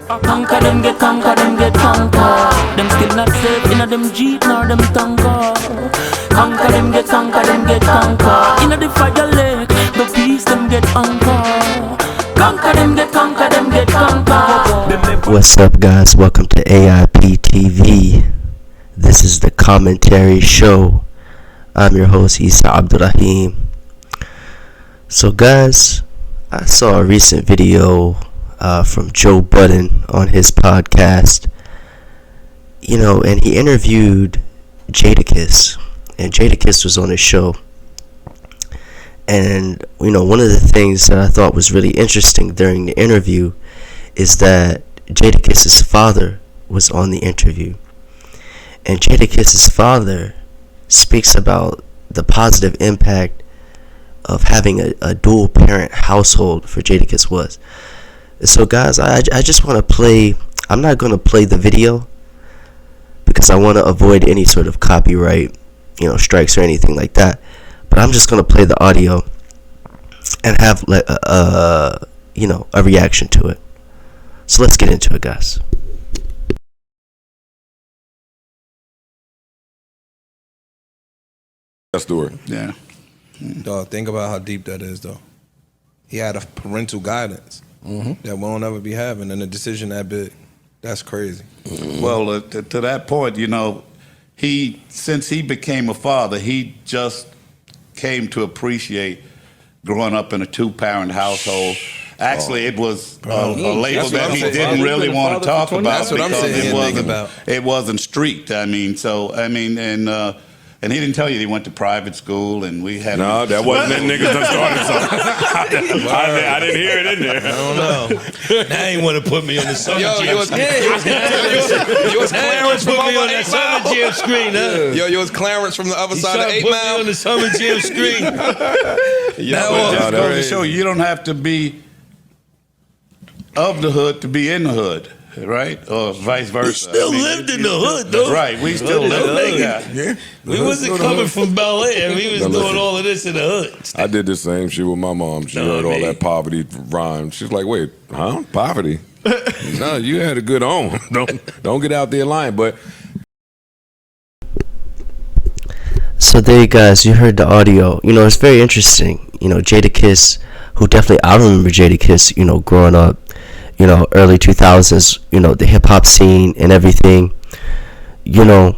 Conquer them, get conquer them, get conquer. Them still not safe inna them jeep nor them tonka. Conquer them, get conquer them, get conquer. Inna the fire lake, the peace them get anchor. Conquer them, get conquer them, get conquer. What's up, guys? Welcome to AIP TV. This is the COMMONtary show. I'm your host, Isa Abdurrahim. So, guys, I saw a recent video from Joe Budden on his podcast. And he interviewed Jadakiss, and Jadakiss was on his show. And one of the things that I thought was really interesting during the interview is that Jadakiss's father was on the interview. And Jadakiss's father speaks about the positive impact of having a dual parent household for Jadakiss was. So guys, I just want to play, I'm not going to play the video because I want to avoid any sort of copyright, strikes or anything like that. But I'm just going to play the audio and have a reaction to it. So let's get into it, guys. Let's do it. Yeah. Dog, think about how deep that is, though. He had a parental guidance that we won't ever be having, and a decision that big. That's crazy. Well, to that point, since he became a father, he just came to appreciate growing up in a two-parent household. Actually, it was a label that he didn't really want to talk about because it wasn't street. And he didn't tell you he went to private school, and we had... No, that wasn't that nigga that started something. I didn't hear it in there. I don't know. Now he want to put me on the summer you was Clarence from the summer gym screen, huh? Yo, you was Clarence from the other side of 8 Mile. Put me on the summer gym screen. That goes to show you don't have to be of the hood to be in the hood. Right? Or vice versa. We still lived in the hood, though. Right, we still lived in the hood. Yeah. We wasn't coming from Bel Air. We was doing all of this in the hood. I did the same shit with my mom. She heard all that poverty rhyme. She's like, wait, huh? Poverty? No, you had a good home. Don't get out there lying. But So there you guys, you heard the audio. It's very interesting. Jadakiss, who definitely, I remember Jadakiss, growing up, early 2000s, the hip hop scene and everything. Jadakiss,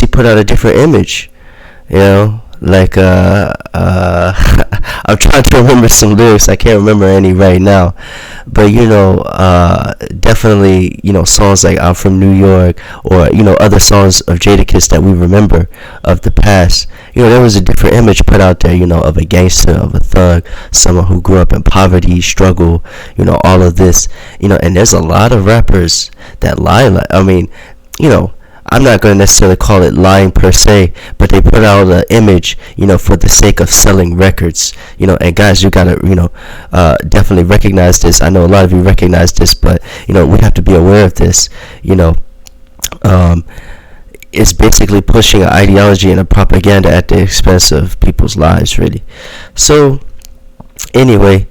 he put out a different image, like I'm trying to remember some lyrics. I can't remember any right now, but definitely songs like "I'm from New York" or other songs of Jadakiss that we remember of the past. There was a different image put out there, of a gangster, of a thug, someone who grew up in poverty, struggle, all of this, and there's a lot of rappers that lie. I'm not going to necessarily call it lying per se, but they put out an image, for the sake of selling records, and guys, you got to, definitely recognize this. I know a lot of you recognize this, but, we have to be aware of this, it's basically pushing an ideology and a propaganda at the expense of people's lives, really. So, anyway,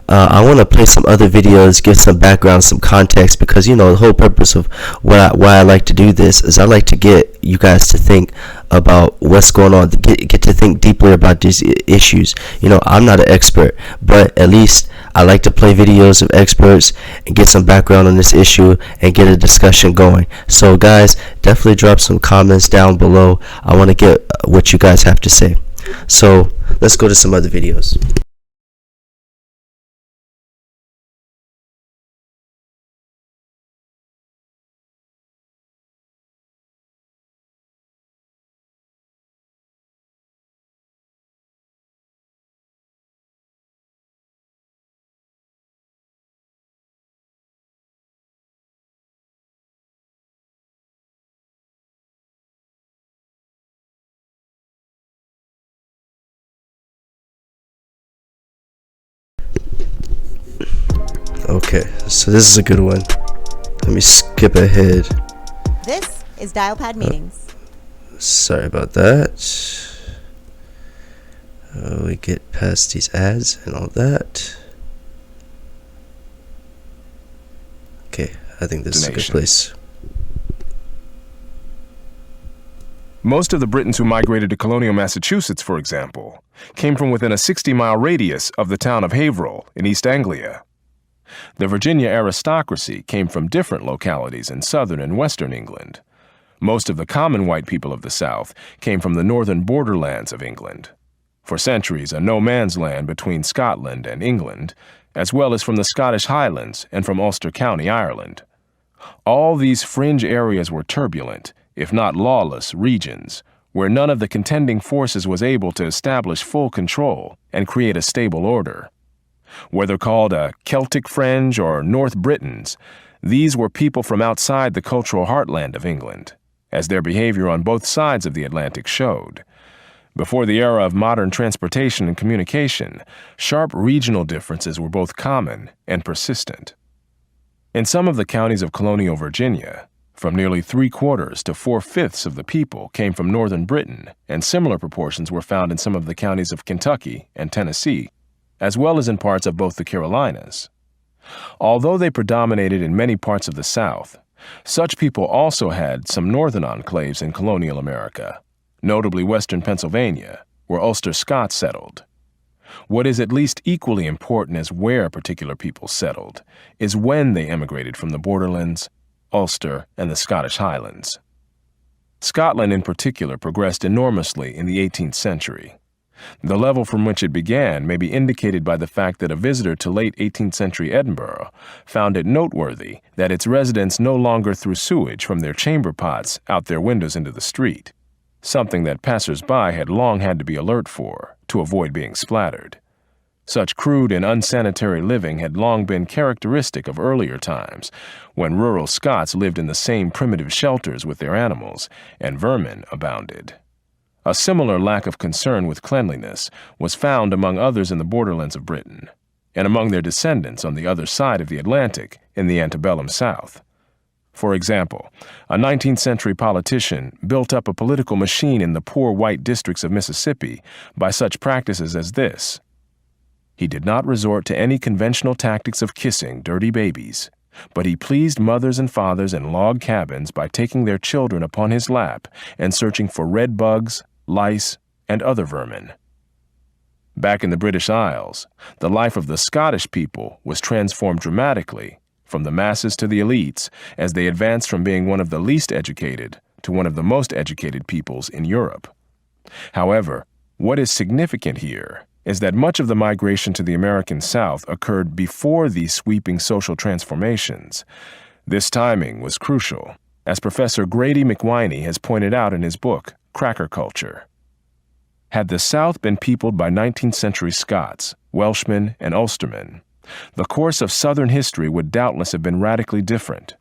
I want to play some other videos, give some background, some context, because the whole purpose of why I like to do this is I like to get you guys to think about what's going on, get to think deeply about these issues. I'm not an expert, but at least I like to play videos of experts and get some background on this issue and get a discussion going. So guys, definitely drop some comments down below. I want to get what you guys have to say. So let's go to some other videos. Okay, so this is a good one. Let me skip ahead. This is Dialpad Meetings. Sorry about that. We get past these ads and all that. Okay, I think this is a good Nation. place. Most of the Britons who migrated to colonial Massachusetts, for example, came from within a 60-mile radius of the town of Haverhill in East Anglia. The Virginia aristocracy came from different localities in southern and western England. Most of the common white people of the South came from the northern borderlands of England. For centuries, a no-man's land between Scotland and England, as well as from the Scottish Highlands and from Ulster County, Ireland. All these fringe areas were turbulent, if not lawless, regions, where none of the contending forces was able to establish full control and create a stable order. Whether called a Celtic Fringe or North Britons, these were people from outside the cultural heartland of England, as their behavior on both sides of the Atlantic showed. Before the era of modern transportation and communication, sharp regional differences were both common and persistent. In some of the counties of colonial Virginia, from nearly 3/4 to 4/5 of the people came from northern Britain, and similar proportions were found in some of the counties of Kentucky and Tennessee, as well as in parts of both the Carolinas. Although they predominated in many parts of the South, such people also had some northern enclaves in colonial America, notably western Pennsylvania, where Ulster Scots settled. What is at least equally important as where particular people settled is when they emigrated from the borderlands, Ulster, and the Scottish Highlands. Scotland in particular progressed enormously in the 18th century. The level from which it began may be indicated by the fact that a visitor to late 18th century Edinburgh found it noteworthy that its residents no longer threw sewage from their chamber pots out their windows into the street, something that passers-by had long had to be alert for to avoid being splattered. Such crude and unsanitary living had long been characteristic of earlier times, when rural Scots lived in the same primitive shelters with their animals, and vermin abounded. A similar lack of concern with cleanliness was found among others in the borderlands of Britain, and among their descendants on the other side of the Atlantic in the antebellum South. For example, a 19th century politician built up a political machine in the poor white districts of Mississippi by such practices as this. He did not resort to any conventional tactics of kissing dirty babies, but he pleased mothers and fathers in log cabins by taking their children upon his lap and searching for red bugs, lice, and other vermin. Back in the British Isles, the life of the Scottish people was transformed dramatically from the masses to the elites as they advanced from being one of the least educated to one of the most educated peoples in Europe. However, what is significant here is that much of the migration to the American South occurred before these sweeping social transformations. This timing was crucial, as Professor Grady McWhiney has pointed out in his book, Cracker Culture. Had the South been peopled by 19th century Scots, Welshmen, and Ulstermen, the course of Southern history would doubtless have been radically different.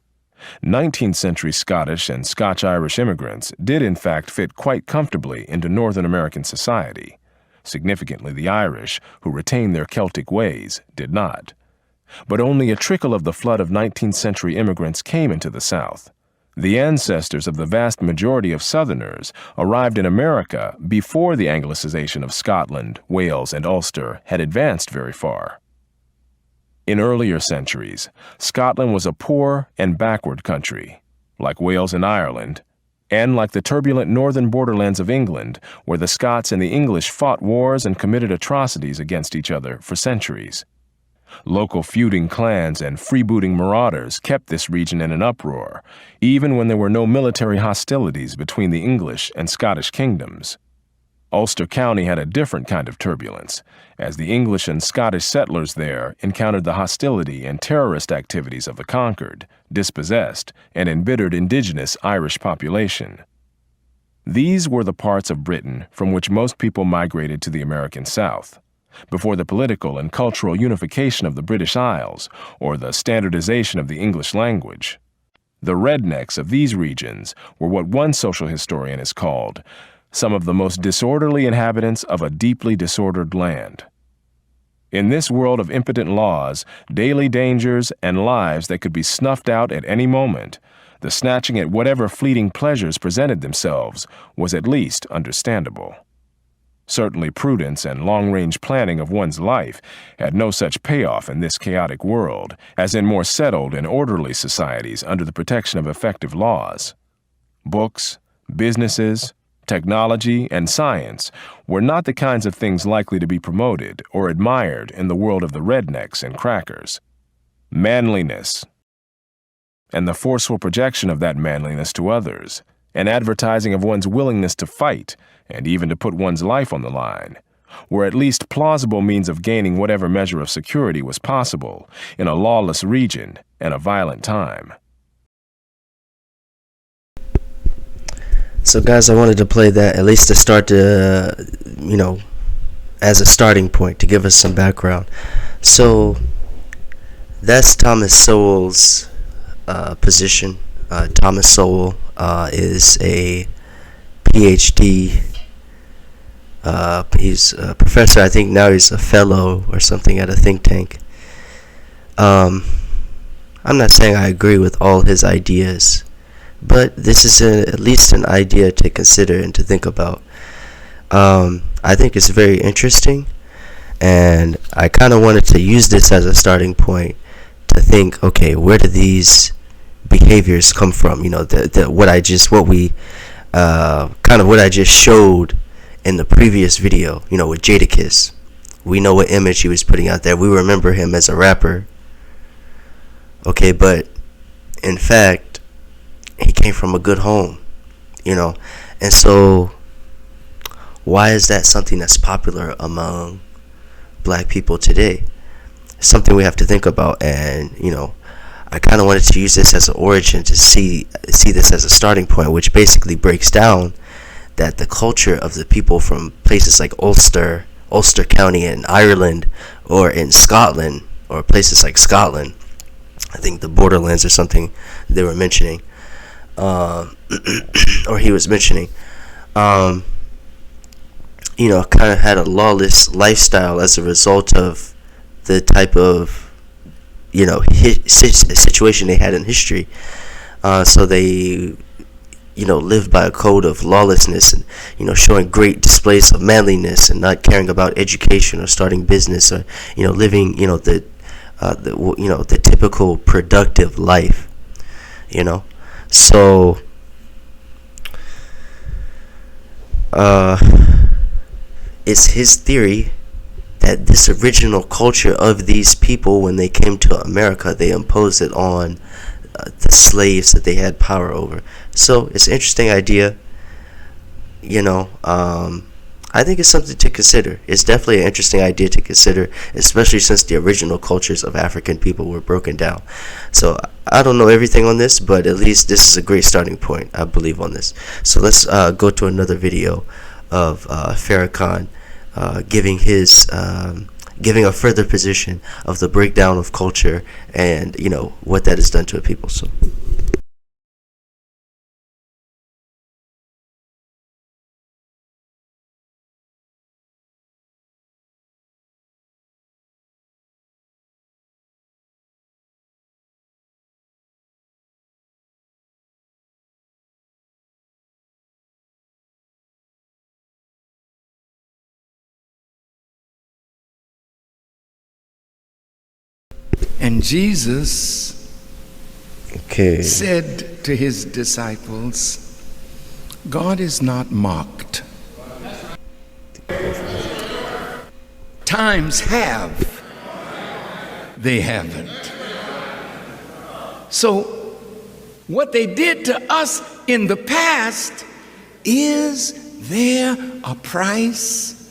19th century Scottish and Scotch-Irish immigrants did in fact fit quite comfortably into Northern American society. Significantly, the Irish, who retained their Celtic ways, did not. But only a trickle of the flood of 19th century immigrants came into the South. The ancestors of the vast majority of Southerners arrived in America before the Anglicization of Scotland, Wales, and Ulster had advanced very far. In earlier centuries, Scotland was a poor and backward country, like Wales and Ireland, and like the turbulent northern borderlands of England, where the Scots and the English fought wars and committed atrocities against each other for centuries. Local feuding clans and freebooting marauders kept this region in an uproar, even when there were no military hostilities between the English and Scottish kingdoms. Ulster County had a different kind of turbulence, as the English and Scottish settlers there encountered the hostility and terrorist activities of the conquered, dispossessed, and embittered indigenous Irish population. These were the parts of Britain from which most people migrated to the American South, before the political and cultural unification of the British Isles or the standardization of the English language. The rednecks of these regions were what one social historian has called some of the most disorderly inhabitants of a deeply disordered land. In this world of impotent laws, daily dangers, and lives that could be snuffed out at any moment, the snatching at whatever fleeting pleasures presented themselves was at least understandable. Certainly prudence and long-range planning of one's life had no such payoff in this chaotic world as in more settled and orderly societies under the protection of effective laws. Books, businesses, technology, and science were not the kinds of things likely to be promoted or admired in the world of the rednecks and crackers. Manliness, and the forceful projection of that manliness to others, and advertising of one's willingness to fight and even to put one's life on the line, were at least plausible means of gaining whatever measure of security was possible in a lawless region and a violent time. So guys, I wanted to play that at least to start to, as a starting point to give us some background. So that's Thomas Sowell's position. Thomas Sowell is a PhD. He's a professor. I think now he's a fellow or something at a think tank. I'm not saying I agree with all his ideas, but this is at least an idea to consider and to think about. I think it's very interesting, and I kind of wanted to use this as a starting point to think, okay, where do these behaviors come from? What I just showed in the previous video, with Jadakiss. We know what image he was putting out there. We remember him as a rapper. Okay, but in fact, he came from a good home, and so why is that something that's popular among black people today? It's something we have to think about, and I kind of wanted to use this as an origin to see this as a starting point, which basically breaks down that the culture of the people from places like Ulster County in Ireland, or in Scotland, or places like Scotland, I think the Borderlands or something they were mentioning, or he was mentioning, kind of had a lawless lifestyle as a result of the type of, situation they had in history. So they, lived by a code of lawlessness and, showing great displays of manliness and not caring about education or starting business or, living, the typical productive life, So, it's his theory that this original culture of these people, when they came to America, they imposed it on the slaves that they had power over. So it's an interesting idea. I think it's something to consider. It's definitely an interesting idea to consider, especially since the original cultures of African people were broken down. So I don't know everything on this, but at least this is a great starting point, I believe, on this. So let's go to another video of Farrakhan giving a further position of the breakdown of culture and what that has done to a people. So and Jesus said to his disciples, God is not mocked. Times have, they haven't. So what they did to us in the past, is there a price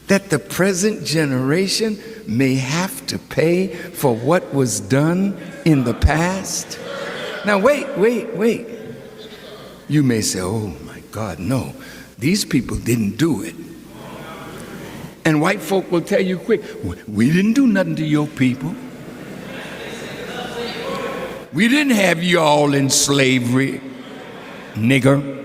that the present generation may have to pay for what was done in the past? Now wait. You may say, oh my God, no, these people didn't do it. And white folk will tell you quick, we didn't do nothing to your people. We didn't have you all in slavery, nigger.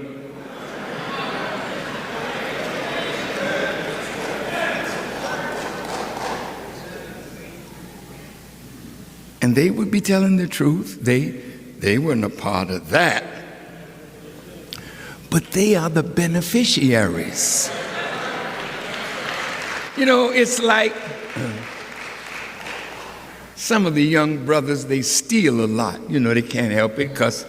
And they would be telling the truth. They weren't a part of that. but they are the beneficiaries. You know, it's like some of the young brothers, they steal a lot. You know, they can't help it because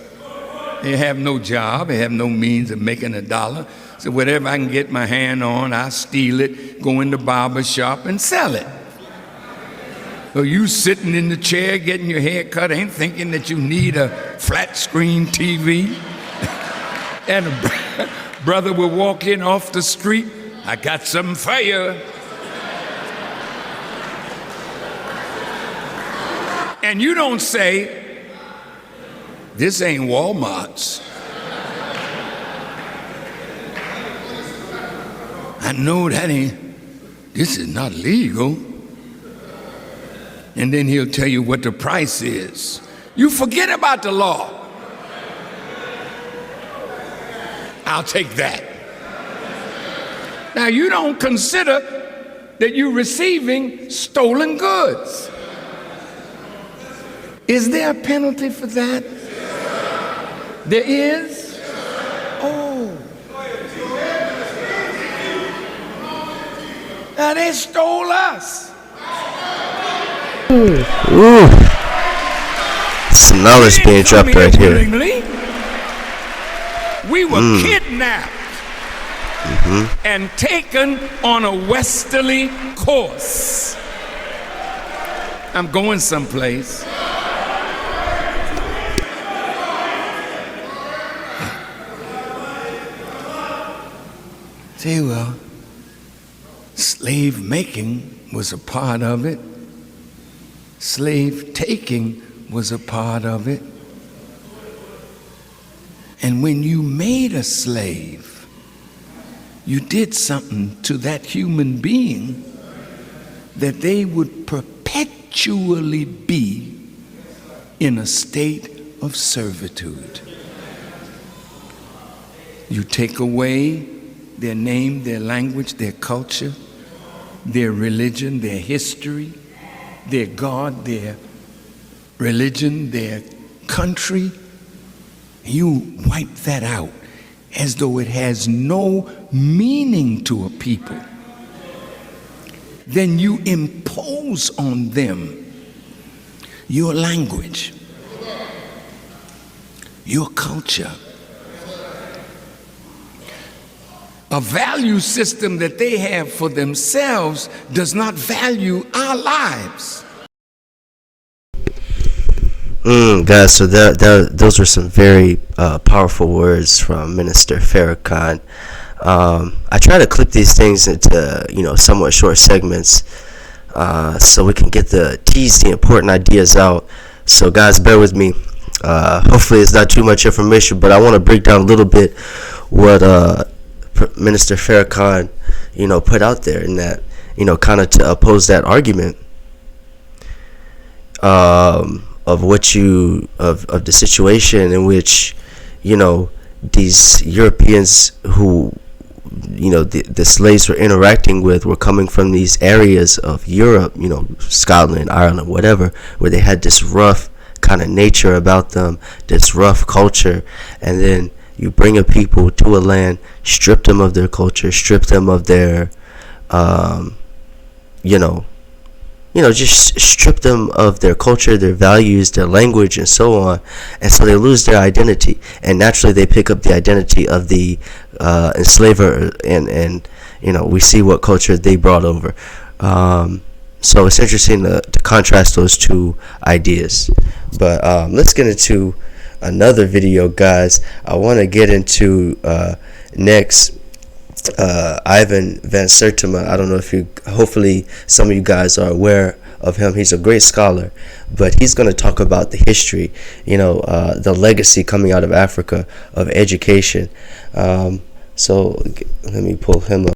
they have no job, they have no means of making a dollar. So whatever I can get my hand on, I steal it, go in the barber shop and sell it. So you sitting in the chair getting your hair cut ain't thinking that you need a flat screen TV. And a brother will walk in off the street, I got something for you. And you don't say, this ain't Walmart's. I know that ain't, this is not legal. And then he'll tell you what the price is. You forget about the law. I'll take that. Now you don't consider that you're receiving stolen goods. Is there a penalty for that? There is? Oh. Now they stole us. Ooh. Some knowledge being dropped right here. Willingly. We were kidnapped and taken on a westerly course. I'm going someplace. Say, well, slave making was a part of it. Slave taking was a part of it. And when you made a slave, you did something to that human being that they would perpetually be in a state of servitude. You take away their name, their language, their culture, their religion, their history, their God, their religion, their country. You wipe that out as though it has no meaning to a people. Then you impose on them your language, your culture, a value system that they have for themselves does not value our lives. Guys, so those were some very powerful words from Minister Farrakhan. I try to clip these things into somewhat short segments so we can tease the important ideas out. So guys, bear with me. Hopefully it's not too much information, but I want to break down a little bit what Minister Farrakhan put out there, in that kind of to oppose that argument of the situation in which these Europeans who the slaves were interacting with were coming from these areas of Europe, Scotland, Ireland, whatever, where they had this rough kind of nature about them, this rough culture, and then you bring a people to a land, strip them of their culture, strip them of their just strip them of their culture, their values, their language, and so on. And so they lose their identity. And naturally they pick up the identity of the enslaver, and we see what culture they brought over. So it's interesting to contrast those two ideas. But let's get into another video, guys. I want to get into next Ivan Van Sertima. I don't know if hopefully some of you guys are aware of him. He's a great scholar, but he's going to talk about the history, the legacy coming out of Africa of education. So let me pull him up.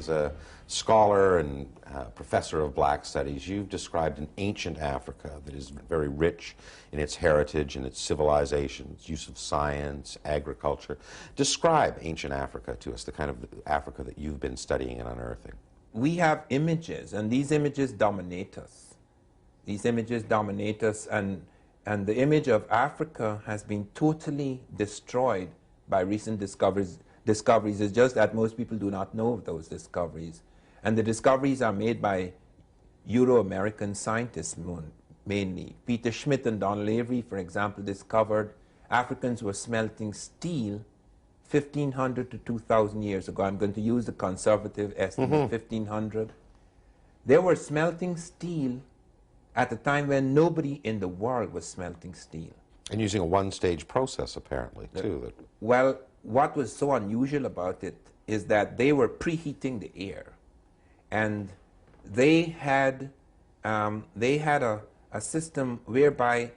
as a scholar and professor of black studies, you've described an ancient Africa that is very rich in its heritage and its civilization, its use of science, agriculture. Describe ancient Africa to us, the kind of Africa that you've been studying and unearthing. We have images, and these images dominate us. These images dominate us, and the image of Africa has been totally destroyed by recent discoveries. It's just that most people do not know of those discoveries. And the discoveries are made by Euro-American scientists mainly. Peter Schmidt and Donald Avery, for example, discovered Africans were smelting steel 1,500 to 2,000 years ago. I'm going to use the conservative estimate, 1,500. They were smelting steel at a time when nobody in the world was smelting steel. And using a one-stage process, apparently, too. Well, what was so unusual about it is that they were preheating the air. And they had a system whereby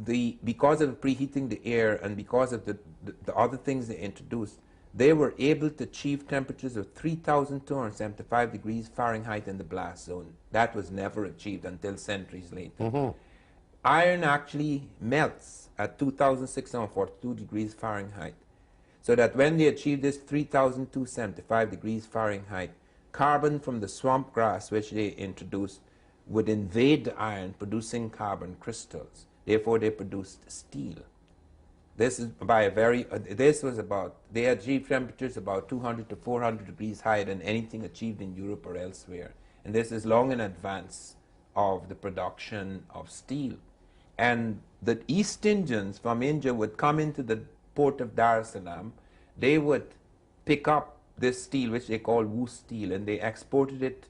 because of preheating the air and because of the other things they introduced, they were able to achieve temperatures of 3,275 degrees Fahrenheit in the blast zone. That was never achieved until centuries later. Iron actually melts at 2,642 degrees Fahrenheit. So that when they achieved this 3,275 degrees Fahrenheit, carbon from the swamp grass which they introduced would invade the iron, producing carbon crystals. Therefore, they produced steel. This is by a very, they achieved temperatures about 200 to 400 degrees higher than anything achieved in Europe or elsewhere. And this is long in advance of the production of steel. And the East Indians from India would come into the port of Dar es Salaam. They would pick up this steel, which they call Wu steel, and they exported it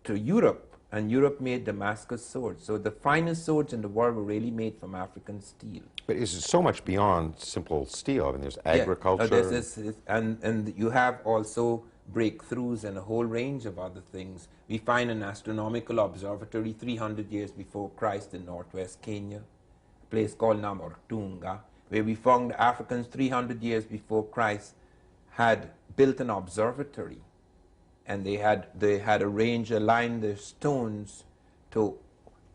to Europe, and Europe made Damascus swords. So the finest swords in the world were really made from African steel. But it's so much beyond simple steel. I mean, there's agriculture. And you have also breakthroughs and a whole range of other things. We find an astronomical observatory 300 years before Christ in northwest Kenya, a place called Namortunga, where we found Africans 300 years before Christ had built an observatory, and they had aligned their stones to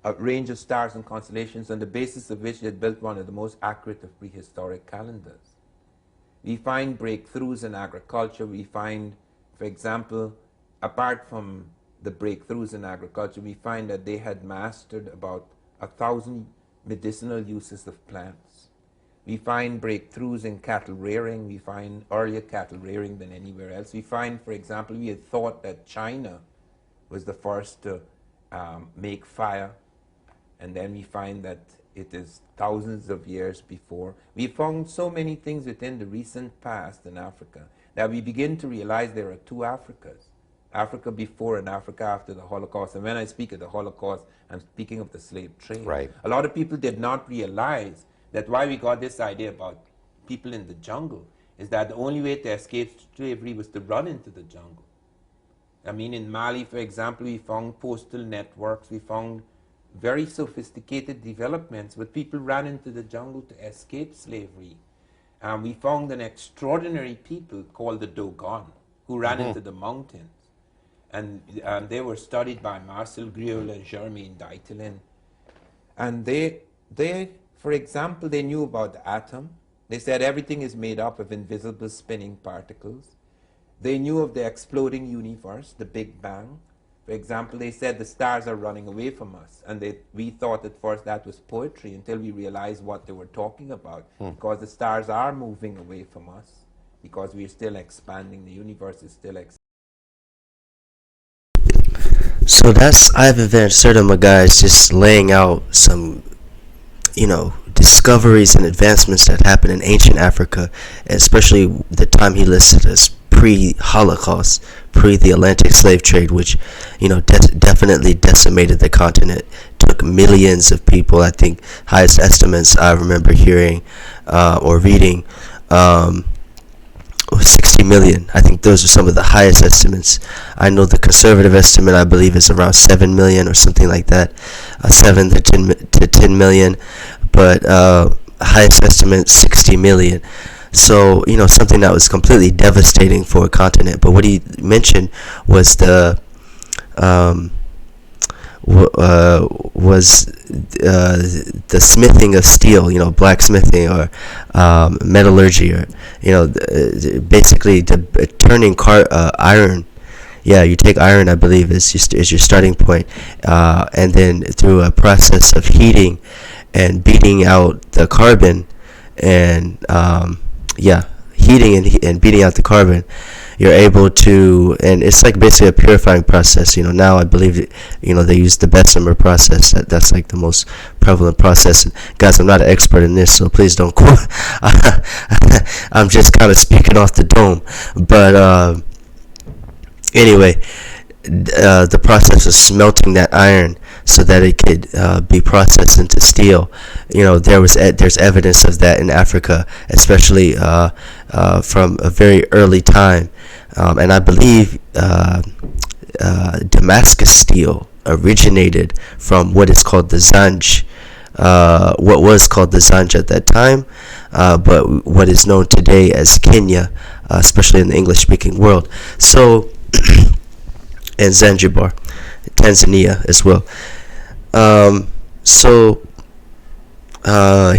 a range of stars and constellations, on the basis of which they had built one of the most accurate of prehistoric calendars. We find breakthroughs in agriculture. We find, for example, apart from the breakthroughs in agriculture, we find that they had mastered about 1,000 medicinal uses of plants. We find breakthroughs in cattle rearing. We find earlier cattle rearing than anywhere else. We find, for example, we had thought that China was the first to make fire, and then we find that it is thousands of years before. We found so many things within the recent past in Africa that we begin to realize there are two Africas. Africa before and Africa after the Holocaust. And when I speak of the Holocaust, I'm speaking of the slave trade. Right. A lot of people did not realize that why we got this idea about people in the jungle is that the only way to escape slavery was to run into the jungle. I mean, in Mali, for example, we found postal networks, we found very sophisticated developments, but people ran into the jungle to escape slavery. We found an extraordinary people called the Dogon, who ran into the mountains. And they were studied by Marcel Griol and Germaine Dietelin. And they, for example, they knew about the atom. They said everything is made up of invisible spinning particles. They knew of the exploding universe, the Big Bang. For example, they said the stars are running away from us. And we thought at first that was poetry until we realized what they were talking about. Because the stars are moving away from us, because we are still expanding, the universe is still expanding. So that's Ivan Van Sertima, guys, just laying out some, discoveries and advancements that happened in ancient Africa, especially the time he listed as pre-Holocaust, pre the Atlantic slave trade, which, definitely decimated the continent, took millions of people. I think highest estimates I remember hearing or reading, 60 million. I think those are some of the highest estimates. I know the conservative estimate, I believe, is around 7 million or something like that, 7 to 10 million, but highest estimate 60 million. So, something that was completely devastating for a continent. But what he mentioned was the smithing of steel, blacksmithing or metallurgy, or basically turning iron. Yeah, you take iron, I believe, as your starting point, and then through a process of heating and beating out the carbon, and heating and beating out the carbon, you're able to, and it's like basically a purifying process. Now I believe they use the Bessemer process. That's like the most prevalent process. And guys, I'm not an expert in this, so please don't quote. I'm just kind of speaking off the dome. But anyway, the process of smelting that iron so that it could be processed into steel. There's evidence of that in Africa, especially from a very early time. And I believe Damascus steel originated from what is called the Zanj, what was called the Zanj at that time, but what is known today as Kenya, especially in the English-speaking world. So, and Zanzibar, Tanzania as well.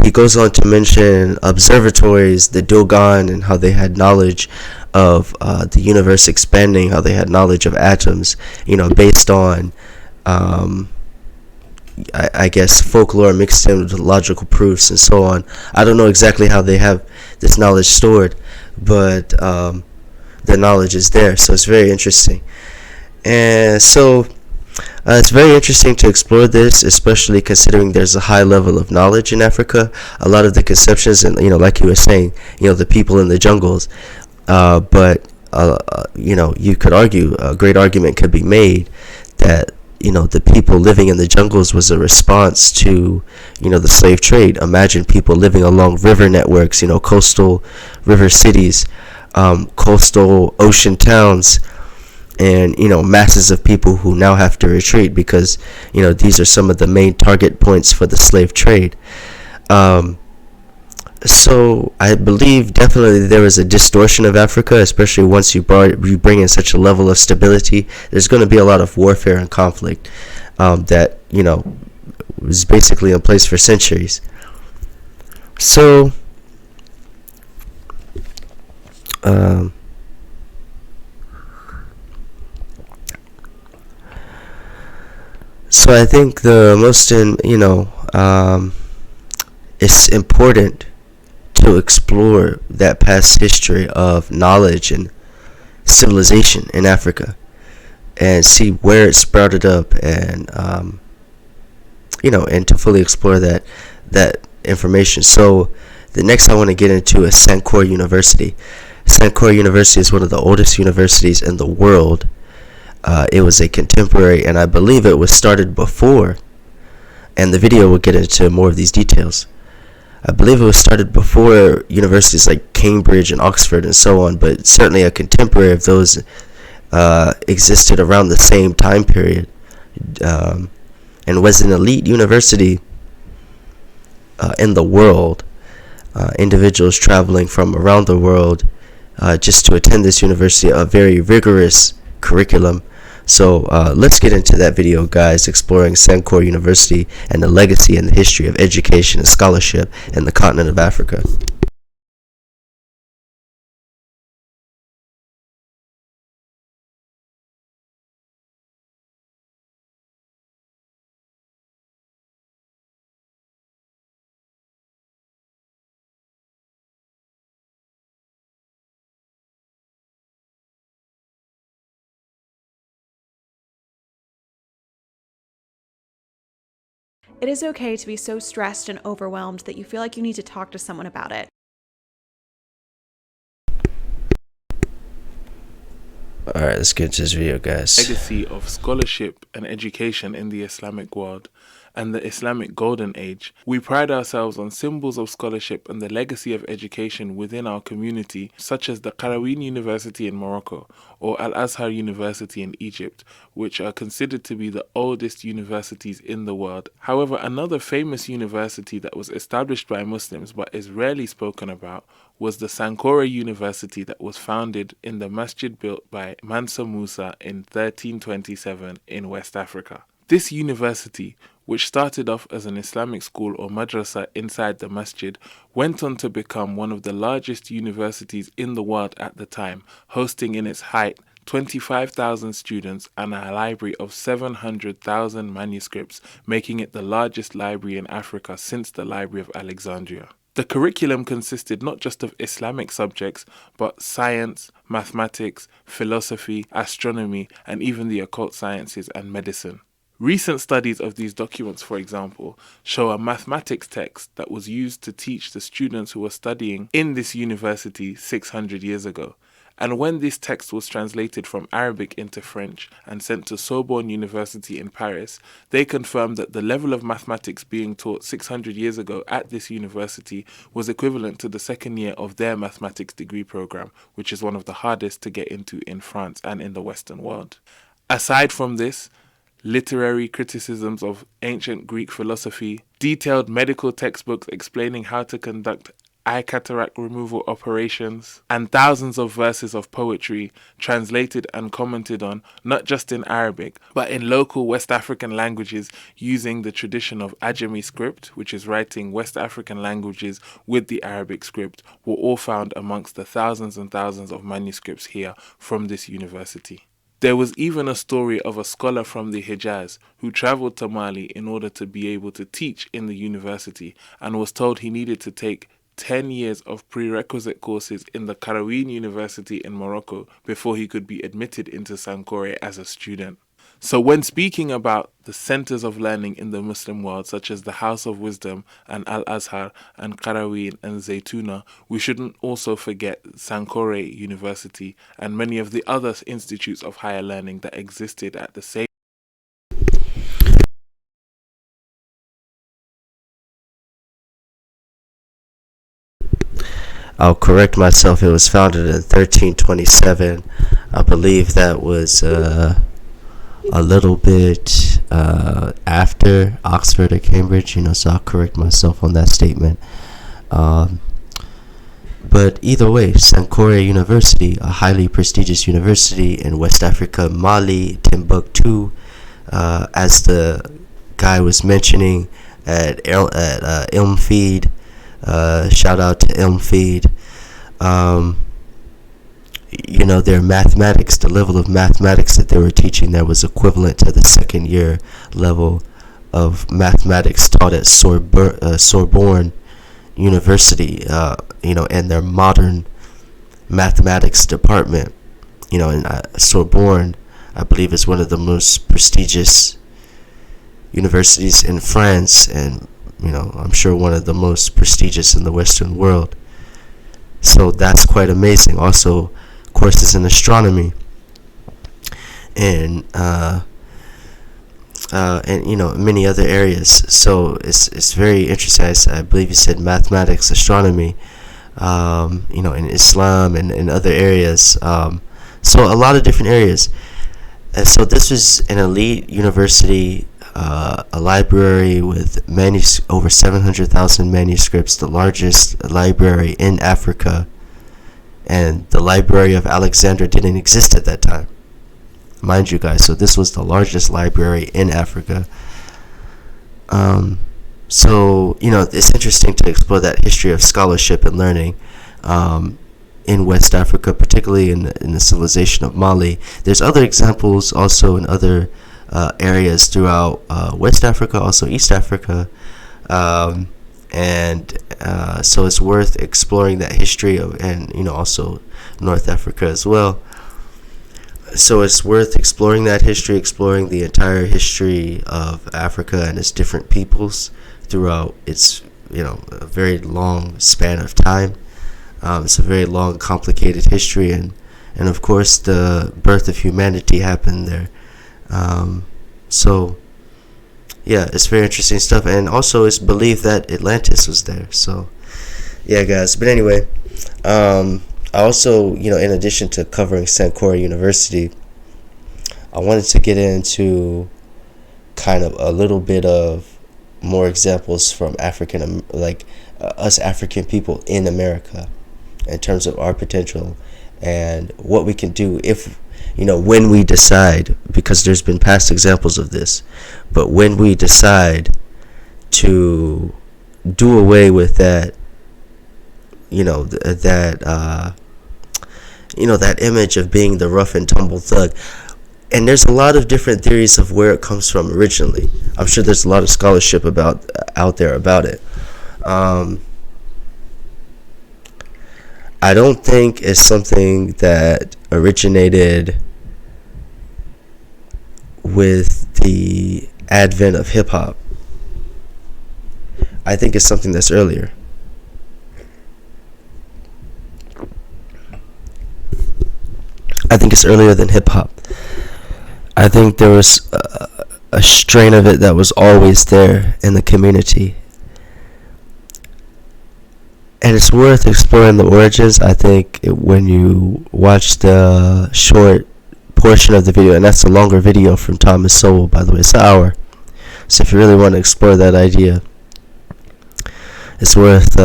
He goes on to mention observatories, the Dogon, and how they had knowledge of the universe expanding, how they had knowledge of atoms, based on, I guess, folklore mixed in with logical proofs and so on. I don't know exactly how they have this knowledge stored, but the knowledge is there, so it's very interesting. And so it's very interesting to explore this, especially considering there's a high level of knowledge in Africa. A lot of the conceptions, and like you were saying, the people in the jungles. But you could argue, a great argument could be made that the people living in the jungles was a response to the slave trade. Imagine people living along river networks, coastal river cities, coastal ocean towns, and masses of people who now have to retreat because these are some of the main target points for the slave trade. So I believe definitely there is a distortion of Africa, especially once you bring in such a level of stability. There's going to be a lot of warfare and conflict that was basically in place for centuries. So So I think the most it's important to explore that past history of knowledge and civilization in Africa and see where it sprouted up, and and to fully explore that information. So the next I want to get into is Sankore University. Sankore University is one of the oldest universities in the world. It was a contemporary, and I believe it was started before, and the video will get into more of these details. I believe it was started before universities like Cambridge and Oxford and so on, but certainly a contemporary of those existed around the same time period, and was an elite university in the world. Individuals traveling from around the world just to attend this university, a very rigorous curriculum. So let's get into that video, guys, exploring Sankore University and the legacy and the history of education and scholarship in the continent of Africa. It is okay to be so stressed and overwhelmed that you feel like you need to talk to someone about it. Alright, let's get into this video, guys. Legacy of scholarship and education in the Islamic world and the Islamic Golden Age. We pride ourselves on symbols of scholarship and the legacy of education within our community, such as the Qarawin University in Morocco or Al-Azhar University in Egypt, which are considered to be the oldest universities in the world. However, another famous university that was established by Muslims but is rarely spoken about was the Sankore University that was founded in the masjid built by Mansa Musa in 1327 in West Africa. This university, which started off as an Islamic school or madrasa inside the masjid, went on to become one of the largest universities in the world at the time, hosting in its height 25,000 students and a library of 700,000 manuscripts, making it the largest library in Africa since the Library of Alexandria. The curriculum consisted not just of Islamic subjects, but science, mathematics, philosophy, astronomy, and even the occult sciences and medicine. Recent studies of these documents, for example, show a mathematics text that was used to teach the students who were studying in this university 600 years ago. And when this text was translated from Arabic into French and sent to Sorbonne University in Paris, they confirmed that the level of mathematics being taught 600 years ago at this university was equivalent to the second year of their mathematics degree program, which is one of the hardest to get into in France and in the Western world. Aside from this, literary criticisms of ancient Greek philosophy, detailed medical textbooks explaining how to conduct eye cataract removal operations, and thousands of verses of poetry translated and commented on not just in Arabic, but in local West African languages using the tradition of Ajami script, which is writing West African languages with the Arabic script, were all found amongst the thousands and thousands of manuscripts here from this university. There was even a story of a scholar from the Hijaz who traveled to Mali in order to be able to teach in the university and was told he needed to take 10 years of prerequisite courses in the Qarawiyyin University in Morocco before he could be admitted into Sankore as a student. So when speaking about the centers of learning in the Muslim world, such as the House of Wisdom and Al-Azhar and Qarawiyyin and Zaytuna, we shouldn't also forget Sankore University and many of the other institutes of higher learning that existed at the same. I'll correct myself. It was founded in 1327. I believe that was a little bit after Oxford or Cambridge, so I'll correct myself on that statement. But either way, Sankore University, a highly prestigious university in West Africa, Mali, Timbuktu, as the guy was mentioning at Ilmfeed. Shout out to Ilmfeed. Their mathematics, the level of mathematics that they were teaching there was equivalent to the second year level of mathematics taught at Sorbonne University, and their modern mathematics department, and Sorbonne, I believe, is one of the most prestigious universities in France, and I'm sure one of the most prestigious in the Western world. So that's quite amazing. Also, courses in astronomy and many other areas. So it's very interesting. I believe you said mathematics, astronomy, in Islam and in other areas. So a lot of different areas. And so this was an elite university, a library with over 700,000 manuscripts, the largest library in Africa. And the Library of Alexandria didn't exist at that time, mind you guys. So this was the largest library in Africa. So it's interesting to explore that history of scholarship and learning in West Africa, particularly in the civilization of Mali. There's other examples also in other areas throughout West Africa, also East Africa, so it's worth exploring that history and also North Africa as well. So it's worth exploring that history, exploring the entire history of Africa and its different peoples throughout its a very long span of time. It's a very long, complicated history, and of course the birth of humanity happened there. So yeah, it's very interesting stuff, and also it's believed that Atlantis was there. So yeah, guys. But anyway, I also, in addition to covering Sankore University, I wanted to get into kind of a little bit of more examples from us African people in America. in terms of our potential and what we can do if, when we decide, because there's been past examples of this, but when we decide to do away with that, that image of being the rough and tumble thug. And there's a lot of different theories of where it comes from originally. I'm sure there's a lot of scholarship out there about it. I don't think it's something that originated with the advent of hip hop. I think it's something that's earlier. I think it's earlier than hip hop. I think there was a strain of it that was always there in the community. And it's worth exploring the origins. I think when you watch the short portion of the video, and that's a longer video from Thomas Sowell, by the way, it's an hour. So if you really want to explore that idea, it's worth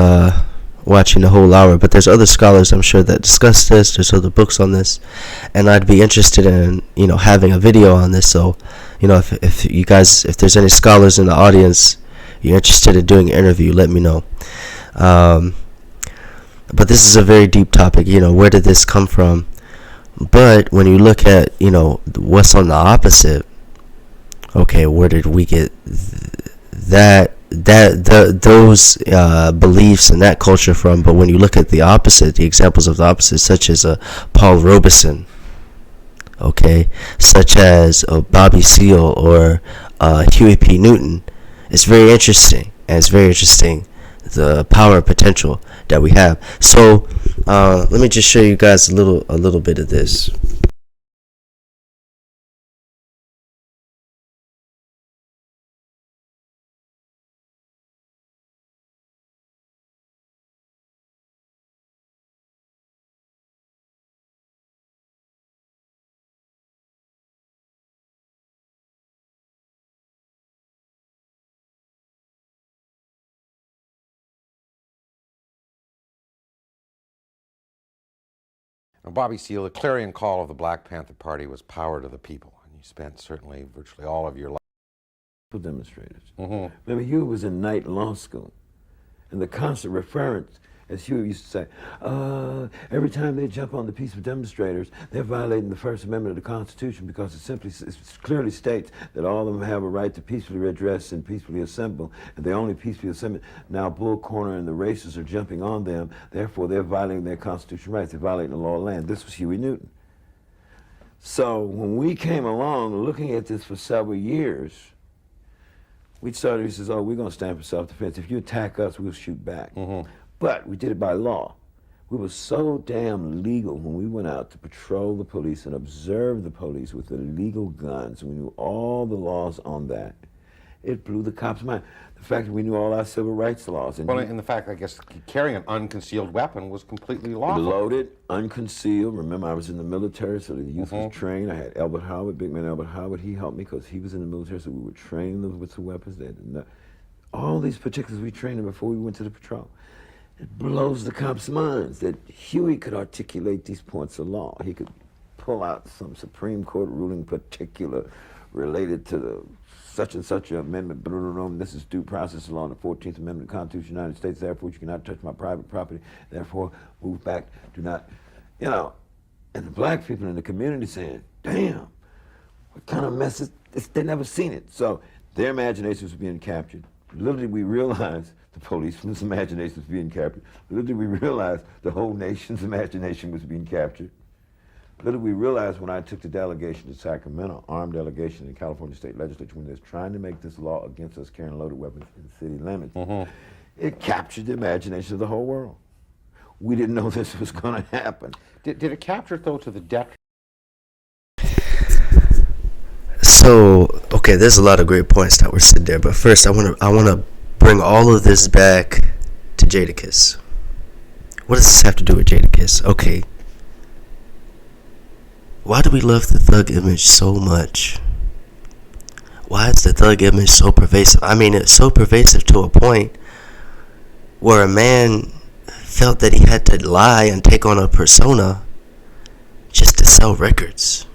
watching the whole hour. But there's other scholars, I'm sure, that discuss this. There's other books on this, and I'd be interested in having a video on this. So if you guys, if there's any scholars in the audience, you're interested in doing an interview, let me know. But this is a very deep topic. Where did this come from? But when you look at what's on the opposite, okay, where did we get those beliefs and that culture from? But when you look at the opposite, the examples of the opposite, such as Paul Robeson, okay, such as Bobby Seale or Huey P. Newton, it's very interesting, and it's very interesting the power and potential that we have. So let me just show you guys a little bit of this. Now, Bobby Seale, the clarion call of the Black Panther Party was power to the people. And you spent certainly virtually all of your life. Demonstrators. Mm-hmm. Remember, Huey was in Knight Law School, and the constant reference, as Huey used to say, every time they jump on the peaceful demonstrators, they're violating the First Amendment of the Constitution, because it clearly states that all of them have a right to peacefully redress and peacefully assemble, and they only peacefully assemble. Now Bull Corner and the racists are jumping on them, therefore they're violating their constitutional rights, they're violating the law of the land. This was Huey Newton. So when we came along looking at this for several years, we started, he says, oh, we're going to stand for self-defense. If you attack us, we'll shoot back. Mm-hmm. But we did it by law. We were so damn legal when we went out to patrol the police and observe the police with illegal guns. We knew all the laws on that. It blew the cops' mind. The fact that we knew all our civil rights laws. And in the fact, I guess, carrying an unconcealed weapon was completely lawful. Loaded, unconcealed. Remember, I was in the military, so the youth was trained. I had Albert Howard, big man Albert Howard. He helped me because he was in the military, so we were trained with the weapons. All these particulars we trained them before we went to the patrol. It blows the cops' minds that Huey could articulate these points of law. He could pull out some Supreme Court ruling particular related to the such and such amendment, this is due process law in the 14th Amendment of the Constitution of the United States, therefore you cannot touch my private property, therefore move back, do not, and the black people in the community saying, damn, what kind of mess is this? They never seen it. So their imagination was being captured. Little did we realize the policeman's imagination was being captured. Little did we realize the whole nation's imagination was being captured. Little did we realize when I took the delegation to Sacramento, armed delegation in the California State Legislature, when they're trying to make this law against us carrying loaded weapons in city limits, it captured the imagination of the whole world. We didn't know this was going to happen. Did it capture it, though, to the detriment? So, okay, there's a lot of great points that were said there, but first I want to bring all of this back to Jadakiss. What does this have to do with Jadakiss? Okay. Why do we love the thug image so much? Why is the thug image so pervasive? I mean, it's so pervasive to a point where a man felt that he had to lie and take on a persona just to sell records.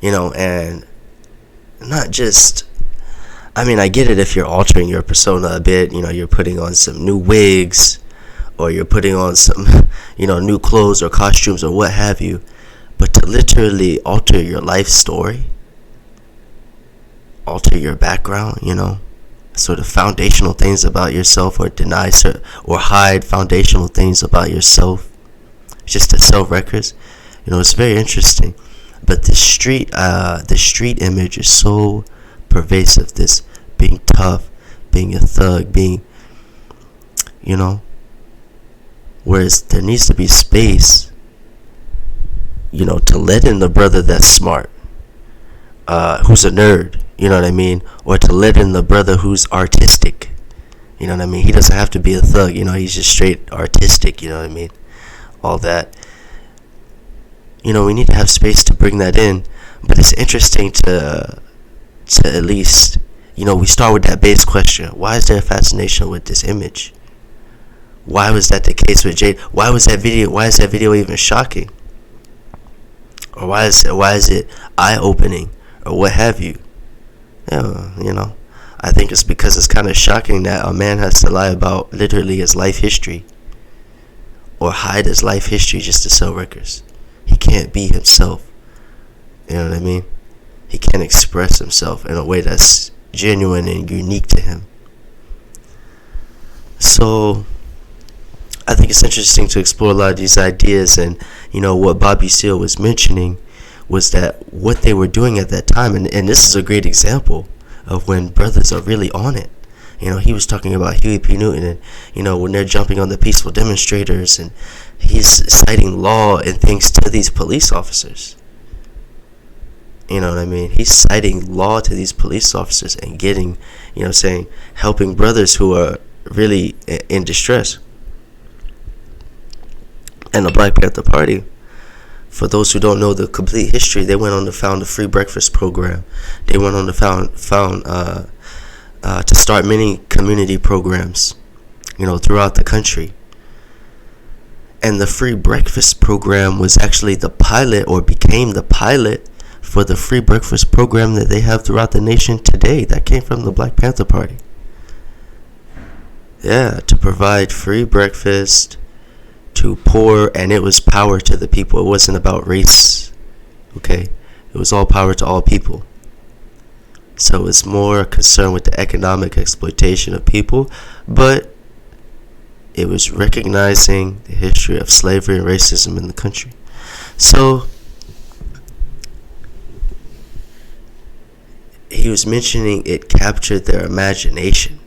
You know, and not just, I mean, I get it if you're altering your persona a bit, you know, you're putting on some new wigs, or you're putting on some, you know, new clothes or costumes or what have you, but to literally alter your life story, alter your background, you know, sort of foundational things about yourself, or deny or hide foundational things about yourself just to sell records, you know, it's very interesting. But the street image is so pervasive, this being tough, being a thug, being, you know, whereas there needs to be space, you know, to let in the brother that's smart, who's a nerd, you know what I mean, or to let in the brother who's artistic, you know what I mean. He doesn't have to be a thug, you know, he's just straight artistic, you know what I mean, all that. You know, we need to have space to bring that in. But it's interesting to at least, you know, we start with that base question: why is there a fascination with this image? Why was that the case with Jade? Why is that video even shocking? Or why is it eye-opening, or what have you? Yeah, you know, I think it's because it's kind of shocking that a man has to lie about literally his life history, or hide his life history just to sell records. He can't be himself. You know what I mean? He can't express himself in a way that's genuine and unique to him. So I think it's interesting to explore a lot of these ideas. And, you know, what Bobby Seale was mentioning was that what they were doing at that time, and this is a great example of when brothers are really on it. You know, he was talking about Huey P. Newton, and, you know, when they're jumping on the peaceful demonstrators, and he's citing law and things to these police officers. You know what I mean? He's citing law to these police officers and getting, you know, saying, helping brothers who are really in distress. And the Black Panther Party, for those who don't know the complete history, they went on to found the free breakfast program. They went on to to start many community programs, you know, throughout the country. And the free breakfast program was actually the pilot, or became the pilot, for the free breakfast program that they have throughout the nation today. That came from the Black Panther Party. Yeah, to provide free breakfast to poor, and it was power to the people. It wasn't about race, okay? It was all power to all people. So it's more concerned with the economic exploitation of people, but it was recognizing the history of slavery and racism in the country. So he was mentioning it captured their imagination,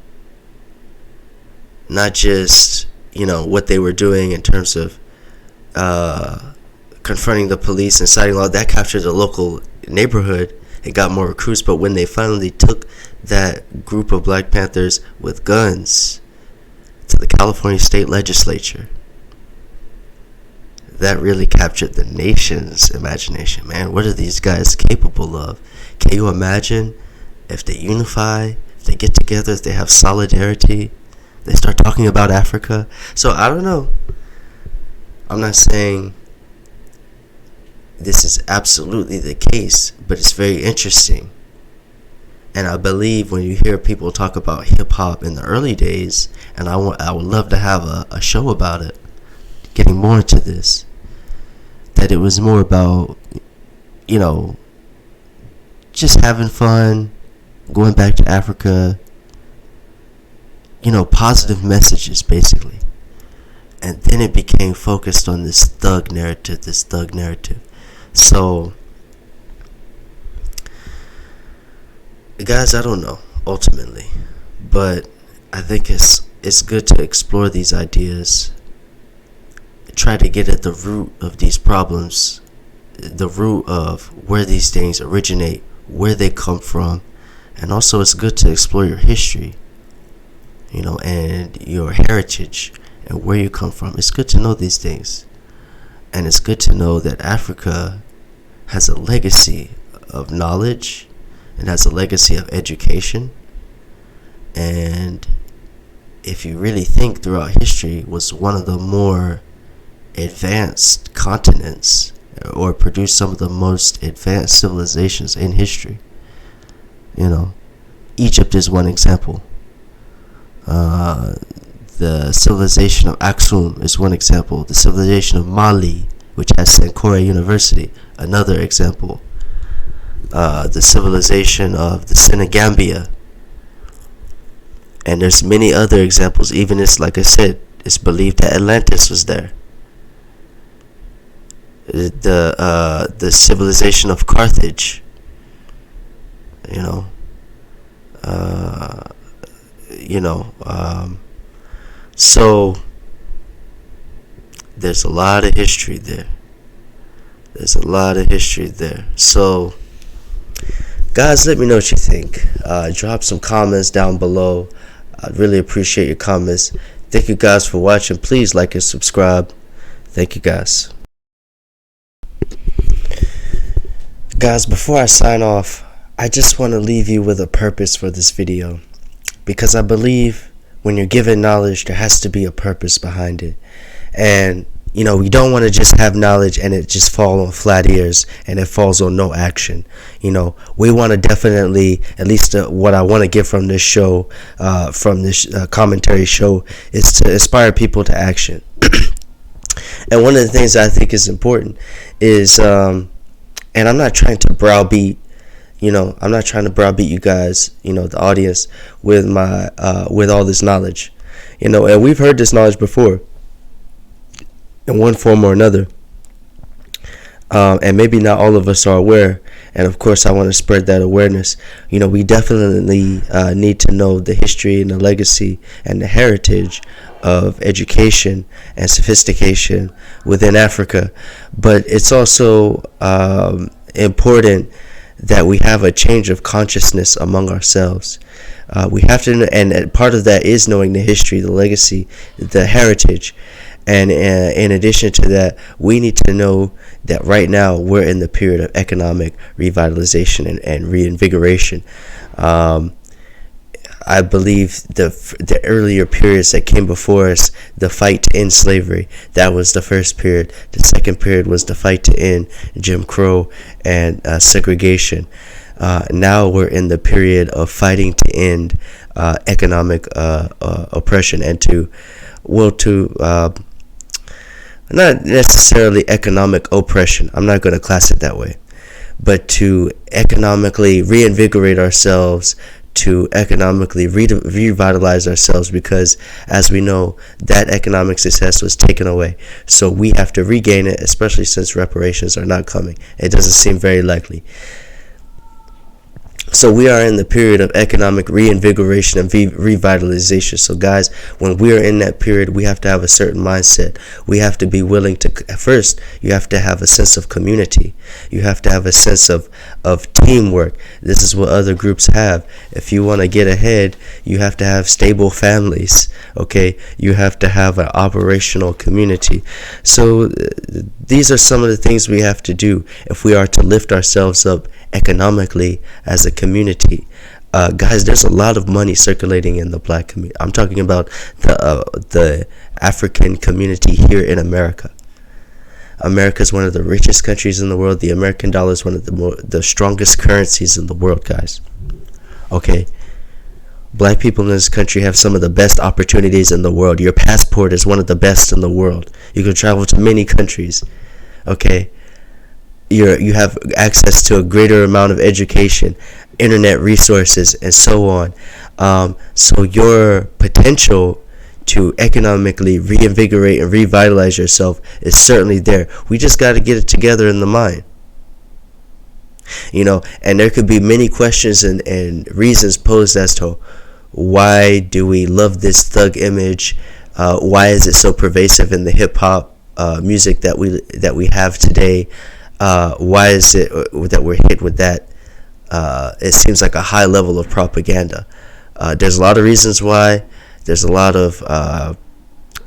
not just, you know, what they were doing in terms of confronting the police and citing law. That captured the local neighborhood and got more recruits. But when they finally took that group of Black Panthers with guns to the California state legislature, that really captured the nation's imagination. Man, what are these guys capable of? Can you imagine if they unify, if they get together, if they have solidarity, they start talking about Africa? So I don't know. I'm not saying this is absolutely the case, but it's very interesting. And I believe when you hear people talk about hip-hop in the early days, and I would love to have a show about it, getting more into this, that it was more about, you know, just having fun, going back to Africa, you know, positive messages, basically. And then it became focused on this thug narrative. So, guys, I don't know, ultimately. But I think it's good to explore these ideas, try to get at the root of these problems, the root of where these things originate, where they come from. And also it's good to explore your history, you know, and your heritage and where you come from. It's good to know these things. And it's good to know that Africa has a legacy of knowledge. It has a legacy of education. And if you really think throughout history, was one of the more advanced continents, or produced some of the most advanced civilizations in history. You know, Egypt is one example. The civilization of Aksum is one example. The civilization of Mali, which has Sankore University, another example. The civilization of the Senegambia. And there's many other examples. Even it's, like I said, it's believed that Atlantis was there. The civilization of Carthage. So there's a lot of history there. So, guys, let me know what you think. Drop some comments down below. I'd really appreciate your comments. Thank you guys for watching. Please like and subscribe. Thank you, guys. Guys, before I sign off, I just want to leave you with a purpose for this video, because I believe when you're given knowledge, there has to be a purpose behind it. And we don't want to just have knowledge and it just fall on flat ears and it falls on no action. We want to definitely, at least what I want to get from this show, from this commentary show, is to inspire people to action. And one of the things I think is important is, and I'm not trying to browbeat, I'm not trying to browbeat you guys, the audience, with my with all this knowledge, and we've heard this knowledge before in one form or another, and maybe not all of us are aware. And of course, I want to spread that awareness. We definitely need to know the history and the legacy and the heritage of education and sophistication within Africa, but it's also important that we have a change of consciousness among ourselves. We have to, and part of that is knowing the history, the legacy, the heritage. And in addition to that, we need to know that right now we're in the period of economic revitalization and reinvigoration. I believe the earlier periods that came before us, the fight to end slavery, that was the first period. The second period was the fight to end Jim Crow and segregation. Now we're in the period of fighting to end economic oppression and to not necessarily economic oppression. I'm not going to class it that way, but to economically reinvigorate ourselves, to economically revitalize ourselves, because as we know, that economic success was taken away. So we have to regain it, especially since reparations are not coming. It doesn't seem very likely. So we are in the period of economic reinvigoration and revitalization. So guys, when we are in that period, we have to have a certain mindset. We have to be willing to, first, you have to have a sense of community. You have to have a sense of teamwork. This is what other groups have. If you want to get ahead, you have to have stable families. Okay, you have to have an operational community. So these are some of the things we have to do if we are to lift ourselves up economically as a community. Guys, there's a lot of money circulating in the black community. I'm talking about the African community here in America. America is one of the richest countries in the world. The American dollar is one of the strongest currencies in the world, guys. Okay, black people in this country have some of the best opportunities in the world. Your passport is one of the best in the world. You can travel to many countries. Okay, you have access to a greater amount of education, internet resources, and so on. So your potential to economically reinvigorate and revitalize yourself is certainly there. We just got to get it together in the mind. And there could be many questions and reasons posed as to why do we love this thug image? Why is it so pervasive in the hip hop music that we have today? Why is it that we're hit with that? It seems like a high level of propaganda. There's a lot of reasons why. There's a lot of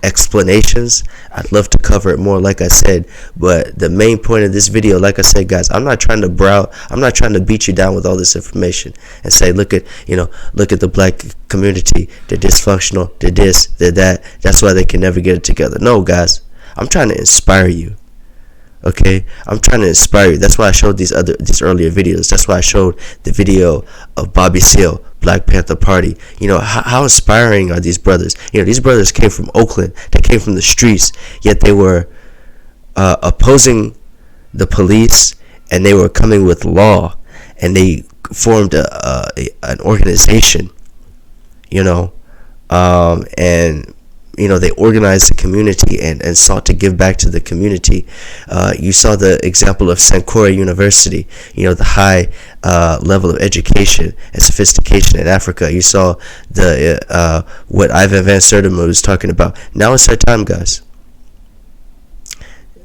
explanations, I'd love to cover it more, like I said. But the main point of this video, like I said, guys, I'm not trying to beat you down with all this information and say, look at the black community, they're dysfunctional, they're this, they're that, that's why they can never get it together. No, guys, I'm trying to inspire you. Okay, I'm trying to inspire you. That's why I showed these earlier videos. That's why I showed the video of Bobby Seale, Black Panther Party. How inspiring are these brothers? These brothers came from Oakland. They came from the streets, yet they were opposing the police, and they were coming with law, and they formed an organization. And they organized the community and sought to give back to the community. You saw the example of Sankora University, the high level of education and sophistication in Africa. You saw what Ivan Van Sertima was talking about. Now it's our time, guys.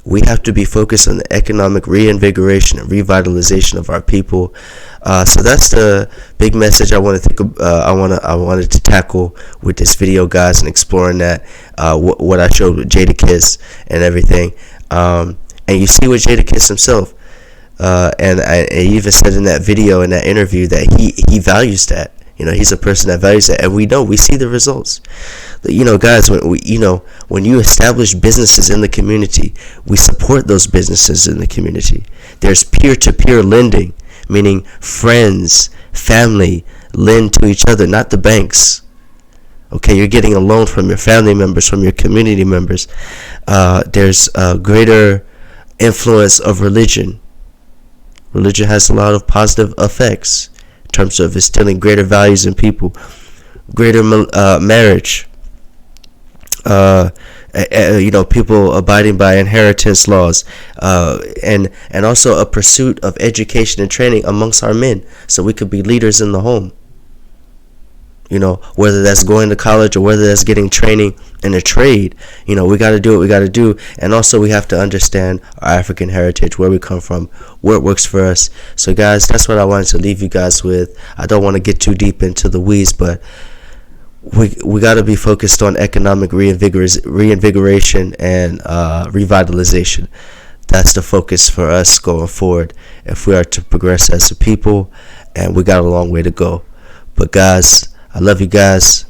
We have to be focused on the economic reinvigoration and revitalization of our people. So that's the big message I wanted to tackle with this video, guys, and exploring that what I showed with Jadakiss and everything. And you see with Jadakiss himself, and I even said in that video, in that interview, that he values that. He's a person that values that, and we see the results. Guys, when you establish businesses in the community, we support those businesses in the community. There's peer-to-peer lending, meaning friends, family lend to each other, not the banks. Okay, you're getting a loan from your family members, from your community members. There's a greater influence of religion. Religion has a lot of positive effects in terms of instilling greater values in people, greater marriage. People abiding by inheritance laws, and also a pursuit of education and training amongst our men, so we could be leaders in the home. Whether that's going to college or whether that's getting training in a trade, we got to do what we got to do. And also we have to understand our African heritage, where we come from, what works for us. So guys, that's what I wanted to leave you guys with. I don't want to get too deep into the weeds, but we got to be focused on economic reinvigoration and revitalization. That's the focus for us going forward if we are to progress as a people, and we got a long way to go. But guys, I love you guys.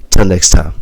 Till next time.